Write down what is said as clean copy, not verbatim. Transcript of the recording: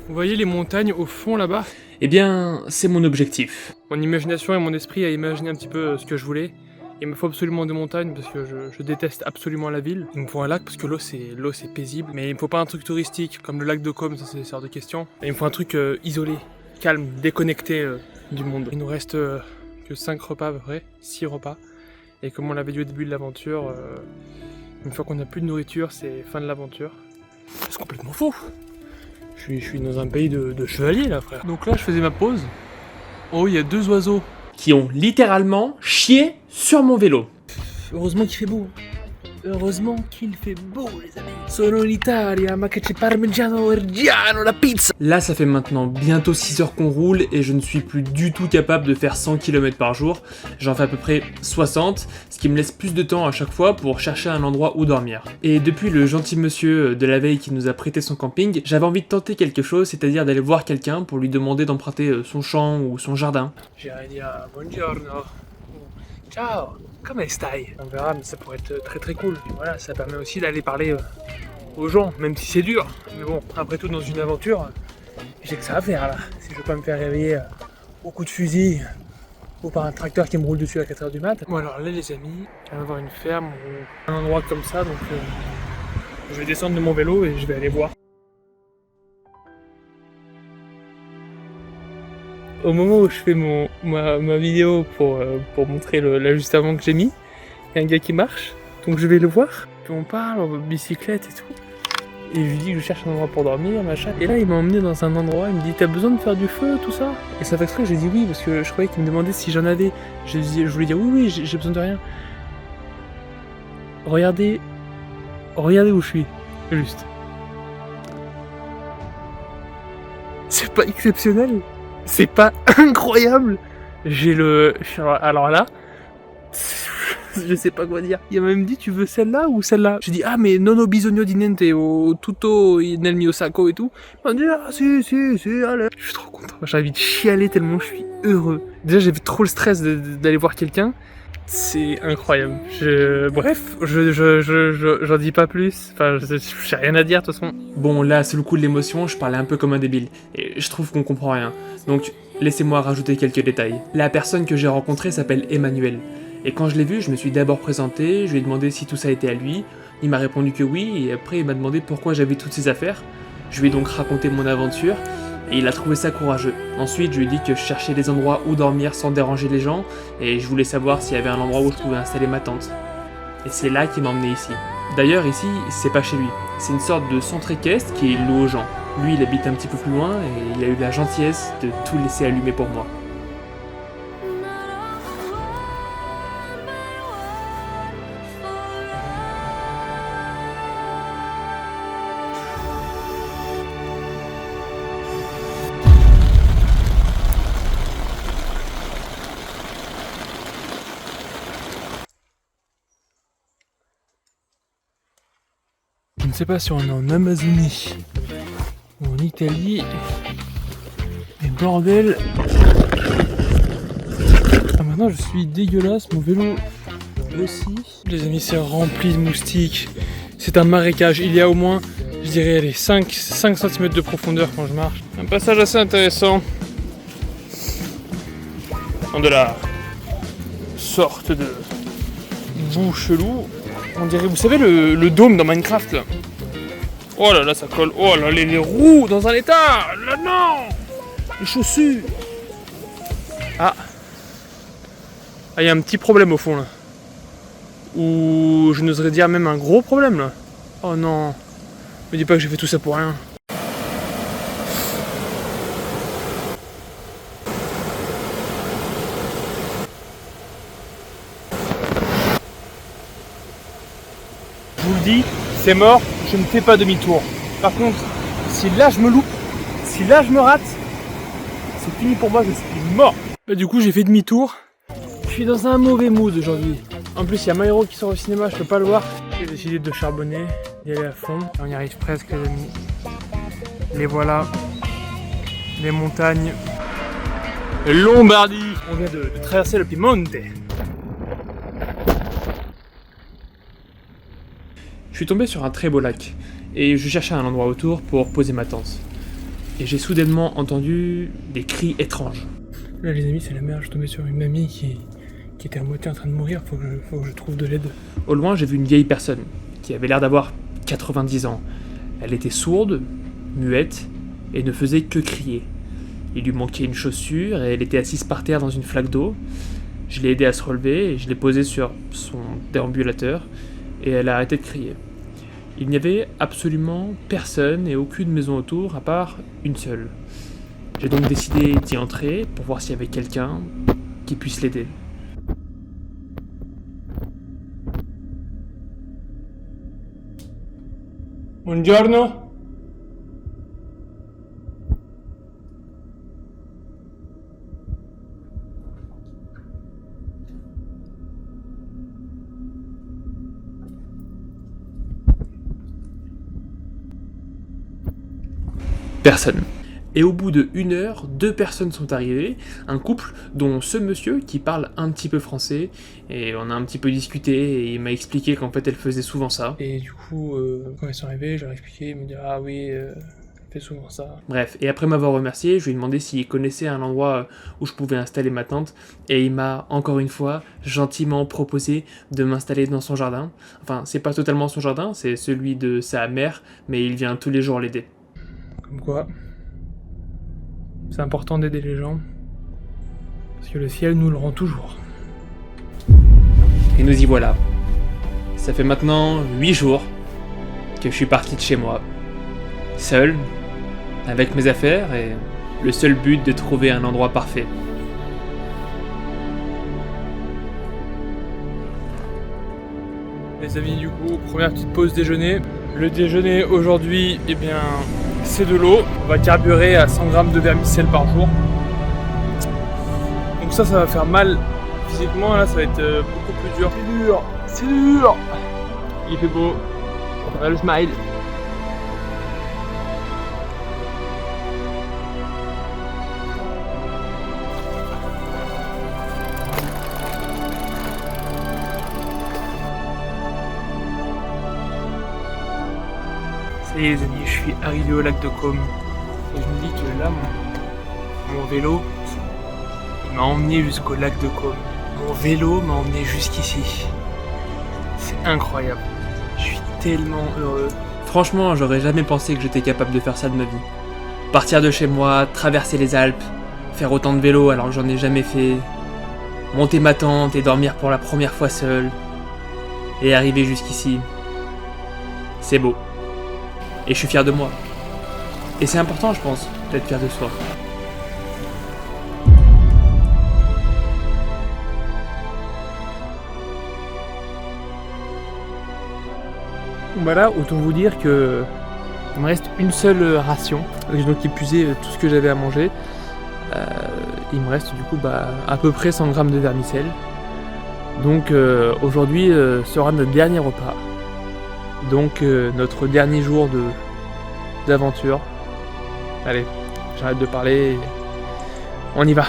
Vous voyez les montagnes au fond là-bas? Eh bien, c'est mon objectif. Mon imagination et mon esprit a imaginé un petit peu ce que je voulais. Il me faut absolument des montagnes parce que je déteste absolument la ville. Il me faut un lac parce que l'eau c'est paisible. Mais il me faut pas un truc touristique comme le lac de Côme, ça c'est hors de question. Et il me faut un truc isolé, calme, déconnecté du monde. Il nous reste que 5 repas à peu près, 6 repas. Et comme on l'avait dit au début de l'aventure, une fois qu'on n'a plus de nourriture, c'est fin de l'aventure. C'est complètement faux. Je suis dans un pays de chevaliers là, frère. Donc là, je faisais ma pause. Oh, il y a 2 oiseaux. Qui ont littéralement chié sur mon vélo. Heureusement qu'il fait beau. Heureusement qu'il fait beau, les amis. Sono in Italia, ma che c'è parmigiano reggiano, la pizza. Là, ça fait maintenant bientôt 6 heures qu'on roule et je ne suis plus du tout capable de faire 100 km par jour. J'en fais à peu près 60, ce qui me laisse plus de temps à chaque fois pour chercher un endroit où dormir. Et depuis le gentil monsieur de la veille qui nous a prêté son camping, j'avais envie de tenter quelque chose, c'est-à-dire d'aller voir quelqu'un pour lui demander d'emprunter son champ ou son jardin. J'irai dire buongiorno. Ciao, come stai? On verra, mais ça pourrait être très très cool. Et voilà, ça permet aussi d'aller parler aux gens, même si c'est dur. Mais bon, après tout, dans une aventure, j'ai que ça à faire là. Si je veux pas me faire réveiller au coup de fusil ou par un tracteur qui me roule dessus à 4h du mat. Bon alors là les amis, on va avoir une ferme ou un endroit comme ça, donc je vais descendre de mon vélo et je vais aller voir. Au moment où je fais ma vidéo pour montrer l'ajustement que j'ai mis, il y a un gars qui marche, donc je vais le voir, puis on parle en bicyclette et tout. Et je lui dis que je cherche un endroit pour dormir, machin. Et là il m'a emmené dans un endroit, il me dit t'as besoin de faire du feu, tout ça? Et ça fait exprès, j'ai dit oui, parce que je croyais qu'il me demandait si j'en avais. Je voulais dire oui, j'ai besoin de rien. Regardez où je suis, juste. C'est pas exceptionnel? C'est pas incroyable? Alors là, je sais pas quoi dire. Il m'a même dit tu veux celle-là ou celle-là? J'ai dit ah mais non ho bisogno di niente o tutto nel mio sacco et tout. Il m'a dit ah si allez. Je suis trop content. J'ai envie de chialer tellement je suis heureux. Déjà j'avais trop le stress d'aller voir quelqu'un. C'est incroyable. Bref, j'en dis pas plus. Enfin, j'ai rien à dire de toute façon. Bon, là, sous le coup de l'émotion, je parlais un peu comme un débile. Et je trouve qu'on comprend rien. Donc, laissez-moi rajouter quelques détails. La personne que j'ai rencontrée s'appelle Emmanuel. Et quand je l'ai vu, je me suis d'abord présenté, je lui ai demandé si tout ça était à lui. Il m'a répondu que oui, et après il m'a demandé pourquoi j'avais toutes ces affaires. Je lui ai donc raconté mon aventure, et il a trouvé ça courageux. Ensuite, je lui ai dit que je cherchais des endroits où dormir sans déranger les gens, et je voulais savoir s'il y avait un endroit où je pouvais installer ma tente. Et c'est là qu'il m'a emmené ici. D'ailleurs, ici, c'est pas chez lui. C'est une sorte de centre équestre qui est loué aux gens. Lui, il habite un petit peu plus loin, et il a eu la gentillesse de tout laisser allumer pour moi. Je ne sais pas si on est en Amazonie ou en Italie. Mais bordel. Ah maintenant je suis dégueulasse, mon vélo aussi. Les amis c'est rempli de moustiques. C'est un marécage, il y a au moins, je dirais, allez, 5 cm de profondeur quand je marche. Un passage assez intéressant. Dans de la sorte de boue chelou. On dirait, vous savez le dôme dans Minecraft là. Oh là là ça colle. Oh là les roues dans un état. Là non. Les chaussures. Ah il y a un petit problème au fond là. Ou je n'oserais dire même un gros problème là. Oh non. Me dis pas que j'ai fait tout ça pour rien. Je vous le dis, c'est mort, je ne fais pas demi-tour. Par contre, si là je me loupe, si là je me rate, c'est fini pour moi, je suis mort. Bah du coup j'ai fait demi-tour. Je suis dans un mauvais mood aujourd'hui. En plus il y a My Hero qui sort au cinéma, je peux pas le voir. J'ai décidé de charbonner, d'y aller à fond. On y arrive presque les amis. Les voilà. Les montagnes. Lombardie. On vient de traverser le Piemonte. Je suis tombé sur un très beau lac, et je cherchais un endroit autour pour poser ma tente. et j'ai soudainement entendu des cris étranges. Là les amis, c'est la merde, je suis tombé sur une mamie qui était à moitié en train de mourir, faut que je trouve de l'aide. Au loin, j'ai vu une vieille personne qui avait l'air d'avoir 90 ans. Elle était sourde, muette, et ne faisait que crier. Il lui manquait une chaussure et elle était assise par terre dans une flaque d'eau. Je l'ai aidée à se relever et je l'ai posée sur son déambulateur et elle a arrêté de crier. Il n'y avait absolument personne et aucune maison autour à part une seule. J'ai donc décidé d'y entrer pour voir s'il y avait quelqu'un qui puisse l'aider. Buongiorno. Personne. Et au bout de 1 heure, 2 personnes sont arrivées, un couple dont ce monsieur qui parle un petit peu français, et on a un petit peu discuté, et il m'a expliqué qu'en fait elle faisait souvent ça. Et du coup, quand ils sont arrivés, je leur ai expliqué, ils me disaient ah oui, elle fait souvent ça. Bref, et après m'avoir remercié, je lui ai demandé s'il connaissait un endroit où je pouvais installer ma tente, et il m'a, encore une fois, gentiment proposé de m'installer dans son jardin. Enfin, c'est pas totalement son jardin, c'est celui de sa mère, mais il vient tous les jours l'aider. Comme quoi, c'est important d'aider les gens, parce que le ciel nous le rend toujours. Et nous y voilà. Ça fait maintenant 8 jours que je suis parti de chez moi, seul, avec mes affaires, et le seul but de trouver un endroit parfait. Les amis, du coup, première petite pause déjeuner. Le déjeuner aujourd'hui, eh bien, c'est de l'eau. On va carburer à 100 grammes de vermicelle par jour. Donc ça va faire mal physiquement. Là, ça va être beaucoup plus dur. C'est dur, c'est dur. Il fait beau. On a le smile. Ça y est les amis, je suis arrivé au lac de Côme. Et je me dis que là, mon vélo, il m'a emmené jusqu'au lac de Côme. Mon vélo m'a emmené jusqu'ici. C'est incroyable. Je suis tellement heureux. Franchement, j'aurais jamais pensé que j'étais capable de faire ça de ma vie. Partir de chez moi, traverser les Alpes, faire autant de vélo alors que j'en ai jamais fait, monter ma tente et dormir pour la première fois seul, et arriver jusqu'ici. C'est beau. Et je suis fier de moi. Et c'est important, je pense, d'être fier de soi. Bah là, autant vous dire que il me reste une seule ration. J'ai donc épuisé tout ce que j'avais à manger. Il me reste du coup à peu près 100 grammes de vermicelle. Donc aujourd'hui sera notre dernier repas. Donc notre dernier jour d'aventure. Allez, j'arrête de parler. On y va.